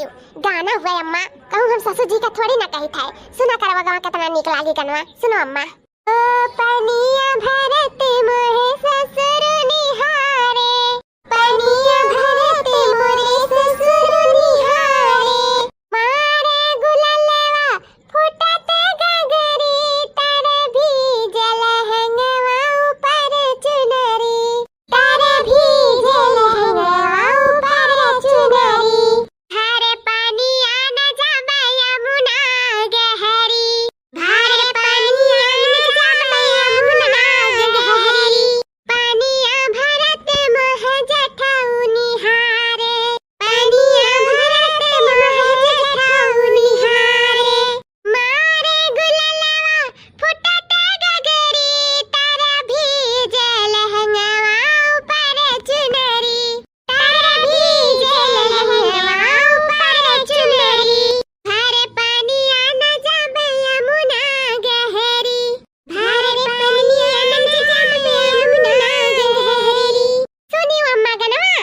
गायू गाना हुआ अम्मा कहूँ हम ससुर जी का थोड़ी ना कही था। सुना करवा गाँव कितना निक लागी गनवा। सुनो अम्मा। ओ पनिया भरत मोहे ससुर निहारे, पनिया भरत मोरे ससुर निहारे, मारे गुललवा फुटत गगरी, तर भीजल हंगवा ऊपर चुनरी, तर भीजल हंगवा ऊपर चुनरी, हर पानिया न जाबे यमुना गहरी, हर पानिया न जाबे यमुना गहरी, पानिया भरत मोह जठऊ निहारे, पानिया भरत मोह जठऊ निहारे, मारे गुललवा फुटत गगरी, तर भीजल हंगवा ऊपर चुनरी, तर भीजल हंगवा ऊपर चुनरी, हर पानिया न जाबे यमुना गहरी, हर पानिया न जाबे यमुना गहरी। सुनियो अम्मा गनवा।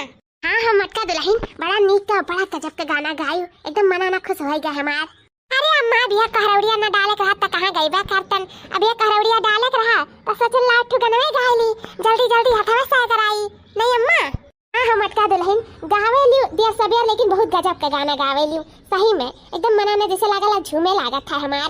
हाँ हम मटका दुल्हन बड़ा नीक का बड़ा गजब का गाना गायू, एकदम मना ना खुश होई गया हमार। अरे अम्मा अभी कहरौड़िया न डाले रहा त कहां गईबा करतन, अभी कहरौड़िया डाले रहा त सोचल लाठ गनवे गायली, जल्दी जल्दी हथवा सा कराई नहीं अम्मा। हाँ हम मटका दुल्हन गावेली देर सबेर, लेकिन बहुत गजब का गाना गावेली सही में, एकदम मना में जैसे लागल झूमे लागत था हमार।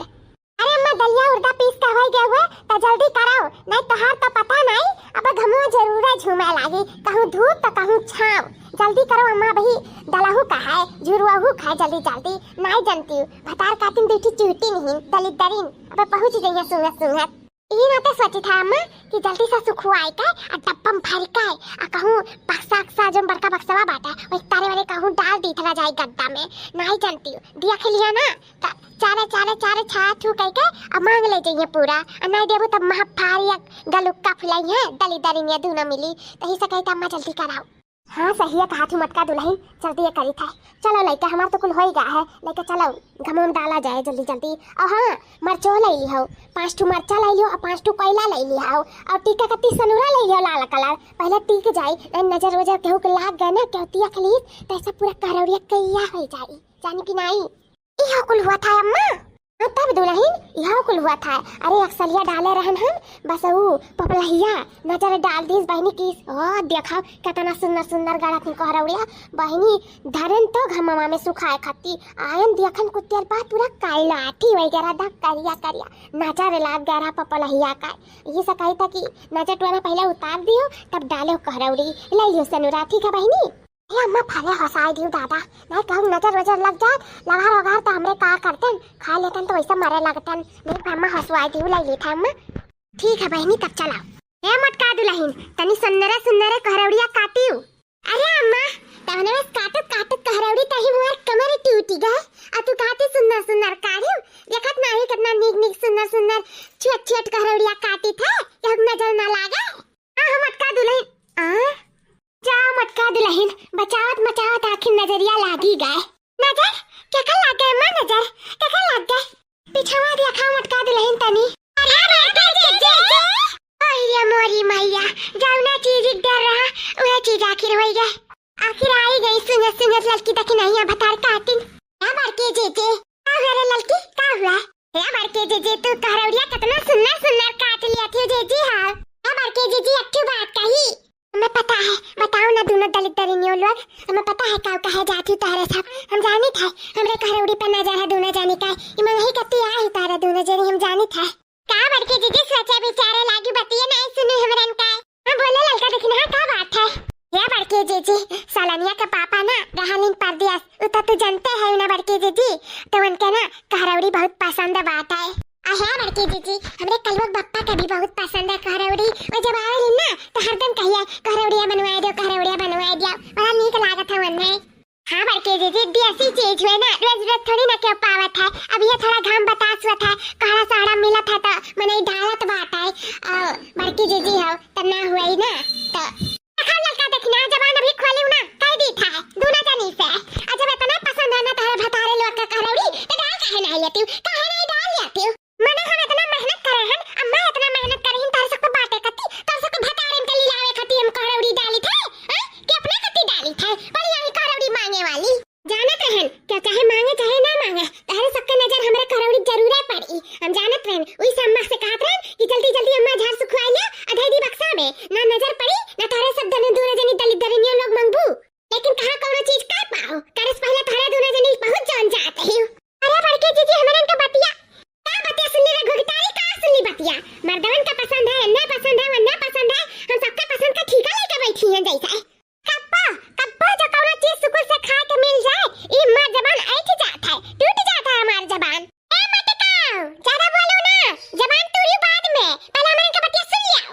अरे अम्मा दलिया उर्दा पीस का हो गया हुआ त जल्दी कराओ, नहीं तोहार तो पता नहीं अब घमो जरूर झूमे लागी, कहूं धूप तो कहूं छाव। जल्दी करो अम्मा, भाई दलहू का है झुरवाहू खाए, जल्दी जल्दी नहीं जानती हूँ भतार कातिन बेटी चूटी नहीं दलित दरिन, अब पहुंच गई सुंगत सुंगत। ये ना तो सोची था अम्मा कि जल्दी से सुखवाई का और डब्बम भर का और कहूँ बक्सा अक्सा जो बड़का बक्सवा बाटा वो तारे वाले कहूँ डाल दी थला जाए गड्ढा में, नहीं जानती हूँ दिया खिलिया ना तो चारे चारे चारे छा छू कह के अब मांग ले जाइए पूरा, और नहीं देबो तब महा फारिया गलुक्का फुलाई है दली दरिनिया दूना मिली, तो ही से कहता अम्मा जल्दी कराओ। हाँ सही है कहा तू मटका दुल्हन, जल्दी ये करी था। चलो लइका हमार तो कुल हो ही गया है, लेके चलो घमों डाला जाए जल्दी जल्दी। और हाँ मरचो ले ली हो, 5 ठू मरचा ले लियो और 5 ठू कोयला ले ली हो, और टीका कत्ती सनुरा ले लियो लाल कलर, पहले टीक जाए नजर वजर केहू के लाग गए ना केहू तिया खलीस तो ऐसा पूरा करौड़िया कैया हो जाए, जानी कि नहीं। इहो कुल हुआ था अम्मा। हाँ तब दुल्हन इहो कुल हुआ था। अरे अक्सलिया डाले रहन हम बस वो पपलहिया नजर डाल दीस बहनी की, ओ देखा कितना सुंदर सुंदर गड़ा थी कहरौड़िया बहनी धरन तो घममा में सुखाए खाती आयन देखन कुछ देर बाद पूरा काला आठी वगैरह दा करिया करिया नजर लाग गया रहा पपलहिया का। ये सकाई था कि नजर टुआना पहले उतार दियो तब डालो कहरौड़ी ले लियो सनुरा, ठीक है बहनी। ये अम्मा फाले हंसाई दियो दादा, नहीं कहूँ नजर वजर लग जाए लगार वगार तो हमरे का करतन खा लेतन तो वैसा मरे लगतन, मेरी अम्मा हंसवाई दियो ले लेता अम्मा। ठीक है बहनी तब चलाओ। ए मटका दुल्हन तनी सुन्नरे सुन्नरे कहरौड़िया काटियो। अरे अम्मा तवने बस काटत काटत कहरौड़ी तही मोर कमर टूटी गए, आ तू काटी सुन्नर सुन्नर काढ़ियो, देखत नाही कितना नीक नीक सुन्नर सुन्नर छोट छोट कहरौड़िया काटी थे, यह नजर ना लागे। हां मटका दुल्हन जाओ मटका दुल्हन बचावत मचावत आखिर नजरिया लागी गए। नजर क्या कर लाग गए मां, नजर क्या कर लाग गए पिछवा देखा मटका दुल्हन तनी। अरे मोरी मैया जाऊना चीज डर रहा वह चीज आखिर हो गई, आखिर आई गई सुंदर सुंदर लड़की तक नहीं भतार काटिन। क्या बड़के जेजे का हुआ रे लड़की का हुआ, क्या बड़के जेजे तू कहरौड़िया कितना सुंदर सुंदर काट लिया थी जेजी। हां क्या बड़के जेजी अच्छी बात कही, हमें पता है बताओ ना दोनों दलित दरिनियों लोग, हमें पता है काऊ कहे जाती तारे सब हम जानी था, हमरे कहरौड़ी पर नजर है दोनों जानी का ये मैं ही कत्ती आई तारे दोनों जनी हम जानी था। का बड़के जीजी सोचे बेचारे लागी बतिए नहीं सुने हमरन का। हां बोले ललका देखना का बात है। या बड़के जीजी सालनिया का पापा ना रहलिन परदेस उता तो जानते है ना बड़के जीजी, तो उनके ना कहरौड़ी बहुत पसंद बात है। है बड़के जीजी हमरे कलवक बप्पा का भी बहुत पसंद है कहरौड़ी, और जब आवेली ना तो हरदम कहिए कहरौड़िया बनवाए दो कहरौड़िया बनवाए दिया, बड़ा नीक लागत है वन्ने। हाँ बड़के जीजी देसी चीज हुए ना रोज रोज थोड़ी ना क्यों पावत है, अब ये थोड़ा घाम बतास हुआ था काला साड़ा मिला था तो मने डालत बात है, और बड़के जीजी हो तब ना हुआ ही ना तो खा लड़का देखना जबान अभी खोली ना कह दी था दूना जानी से, अच्छा इतना पसंद है ना तारे भतारे लोग का कहरौड़ी तो डाल काहे नहीं लेती हूं, काहे नहीं डाल लेती हूं, मने हम इतना मेहनत करे हैं अम्मा इतना मेहनत करे हैं तारे सबको बातें करती तारे सबको भतारे में लावे खाती हम कहरौड़ी डाली थे कि अपने कत्ती डाली थे पर यही कहरौड़ी मांगे वाली जानत रहन क्या करस पहले थोड़ा दूना जनी बहुत जान जाते हो। अरे बड़के जीजी हमरन का बतिया का बतिया सुनने रे घोगतारी का सुननी बतिया मर्दवन का पसंद है ना पसंद है वरना पसंद है हम सबका पसंद का ठीका लेके बैठी हैं जैसा है। कप्पा कप्पा जो कौनो चीज सुकुल से खा के मिल जाए ई मार जबान ऐठ जाता है टूट जाता है हमार जबान। ए मटकाओ ज्यादा बोलो ना जबान तोड़ी बाद में पहले हमरन का बतिया सुन लिया।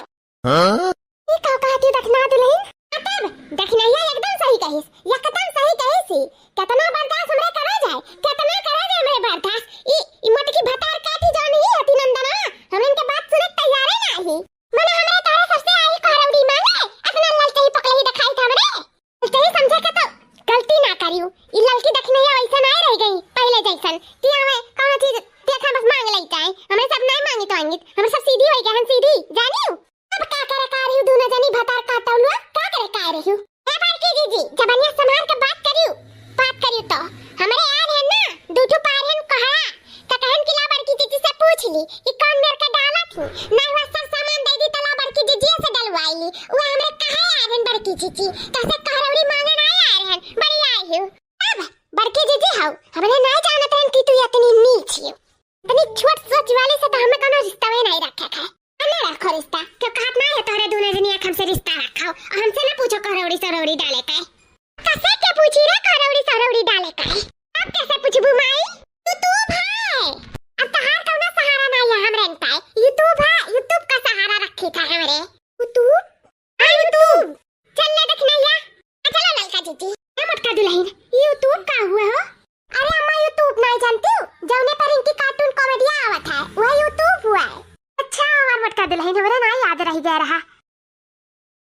हां ई का कहती दखना दुल्हन मतलब दखनैया एकदम सही कहिस एकदम सही कहिसी कितना बर्दाश्त हमरे करा जाए कितना करा जाए हमरे बर्दाश्त ई मत की भतार काटी जो नहीं होती नंदना हमन के बात सुने तैयार है नहीं मने हमरे तारे सबसे आई करौड़ी मांगे अपना ललकी पकड़ही दिखाई था हमरे तई समझे के तो गलती ना करियो ई ललकी दखनैया वैसा नहीं रह गई पहले जैसन कि हमें कौन चीज देखा बस मांग लेता है हमें सब नहीं मांगी तो आएंगे हम सब सीधी हो गए हम सीधी जानियो अब का करे का रही दोनों जनी भतार काटौलुआ का करे का रही ए बारकी जीजी जबनिया संभाल के बात करियो तो हमरे यार है ना दूठू पारहन कहला त कहन किला बारकी जीजी से पूछ ली कि कौन मेरे के डाला थी नहीं वो सब सामान दे दी तला बारकी जीजी से डलवाई ली वो हमरे कहा यार बारकी जीजी कैसे करौड़ी मांगे ना यार है बड़ी आई हूं अब बारकी जीजी हाउ हमने ना जानत रहन कि तू इतनी नीच हो इतनी छोट सोच वाले से तो हमें कोनो रिश्ता में नहीं रखा है ना रखो रिश्ता क्यों कहत ना है तोरे दोनों जनी एक हमसे रिश्ता रखाओ और हमसे ना पूछो करौड़ी सरौड़ी डाले का कैसे क्या पूछी रे करौड़ी सरौड़ी डाले का अब कैसे पूछबू माई